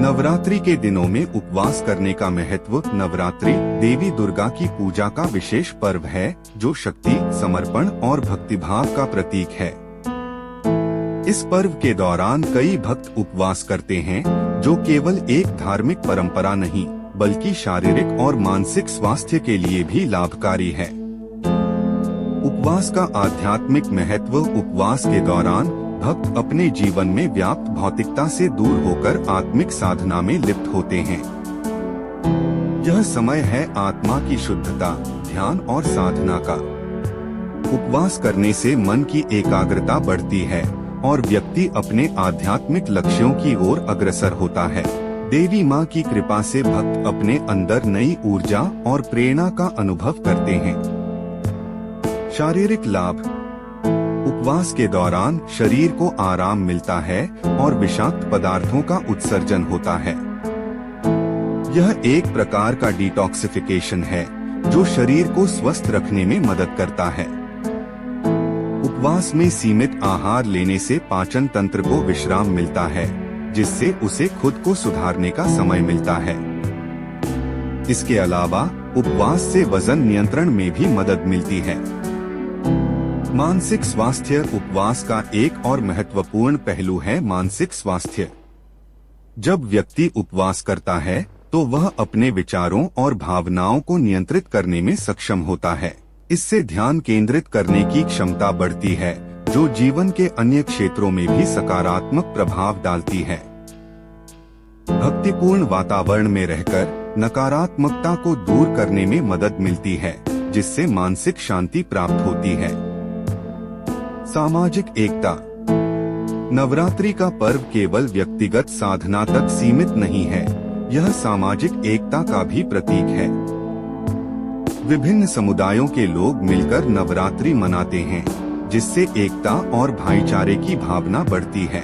नवरात्रि के दिनों में उपवास करने का महत्व। नवरात्रि देवी दुर्गा की पूजा का विशेष पर्व है जो शक्ति, समर्पण और भक्तिभाव का प्रतीक है। इस पर्व के दौरान कई भक्त उपवास करते हैं जो केवल एक धार्मिक परंपरा नहीं बल्कि शारीरिक और मानसिक स्वास्थ्य के लिए भी लाभकारी है। उपवास का आध्यात्मिक महत्व। उपवास के दौरान भक्त अपने जीवन में व्याप्त भौतिकता से दूर होकर आत्मिक साधना में लिप्त होते हैं। यह समय है आत्मा की शुद्धता, ध्यान और साधना का। उपवास करने से मन की एकाग्रता बढ़ती है और व्यक्ति अपने आध्यात्मिक लक्ष्यों की ओर अग्रसर होता है। देवी माँ की कृपा से भक्त अपने अंदर नई ऊर्जा और प्रेरणा का अनुभव करते हैं। शारीरिक लाभ। उपवास के दौरान शरीर को आराम मिलता है और विषाक्त पदार्थों का उत्सर्जन होता है। यह एक प्रकार का डिटॉक्सिफिकेशन है जो शरीर को स्वस्थ रखने में मदद करता है। उपवास में सीमित आहार लेने से पाचन तंत्र को विश्राम मिलता है जिससे उसे खुद को सुधारने का समय मिलता है। इसके अलावा उपवास से वजन नियंत्रण में भी मदद मिलती है। मानसिक स्वास्थ्य। उपवास का एक और महत्वपूर्ण पहलू है मानसिक स्वास्थ्य। जब व्यक्ति उपवास करता है तो वह अपने विचारों और भावनाओं को नियंत्रित करने में सक्षम होता है। इससे ध्यान केंद्रित करने की क्षमता बढ़ती है जो जीवन के अन्य क्षेत्रों में भी सकारात्मक प्रभाव डालती है। भक्तिपूर्ण वातावरण में रहकर नकारात्मकता को दूर करने में मदद मिलती है जिससे मानसिक शांति प्राप्त होती है। सामाजिक एकता। नवरात्रि का पर्व केवल व्यक्तिगत साधना तक सीमित नहीं है, यह सामाजिक एकता का भी प्रतीक है। विभिन्न समुदायों के लोग मिलकर नवरात्रि मनाते हैं जिससे एकता और भाईचारे की भावना बढ़ती है।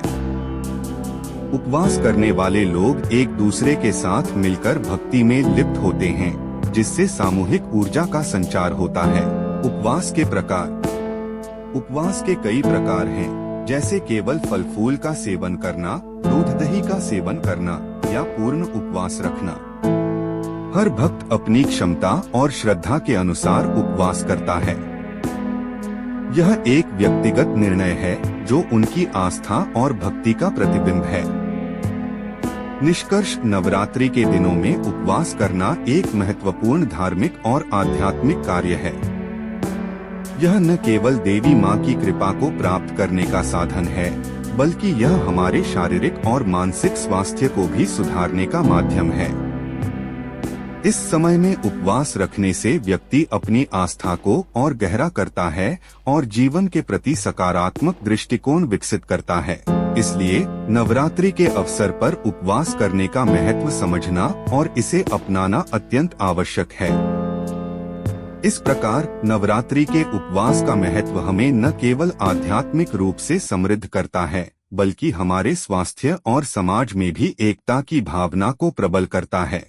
उपवास करने वाले लोग एक दूसरे के साथ मिलकर भक्ति में लिप्त होते हैं जिससे सामूहिक ऊर्जा का संचार होता है। उपवास के प्रकार। उपवास के कई प्रकार हैं, जैसे केवल फल फूल का सेवन करना, दूध दही का सेवन करना या पूर्ण उपवास रखना। हर भक्त अपनी क्षमता और श्रद्धा के अनुसार उपवास करता है। यह एक व्यक्तिगत निर्णय है जो उनकी आस्था और भक्ति का प्रतिबिंब है। निष्कर्ष। नवरात्रि के दिनों में उपवास करना एक महत्वपूर्ण धार्मिक और आध्यात्मिक कार्य है। यह न केवल देवी माँ की कृपा को प्राप्त करने का साधन है बल्कि यह हमारे शारीरिक और मानसिक स्वास्थ्य को भी सुधारने का माध्यम है। इस समय में उपवास रखने से व्यक्ति अपनी आस्था को और गहरा करता है और जीवन के प्रति सकारात्मक दृष्टिकोण विकसित करता है। इसलिए नवरात्रि के अवसर पर उपवास करने का महत्व समझना और इसे अपनाना अत्यंत आवश्यक है। इस प्रकार नवरात्रि के उपवास का महत्व हमें न केवल आध्यात्मिक रूप से समृद्ध करता है बल्कि हमारे स्वास्थ्य और समाज में भी एकता की भावना को प्रबल करता है।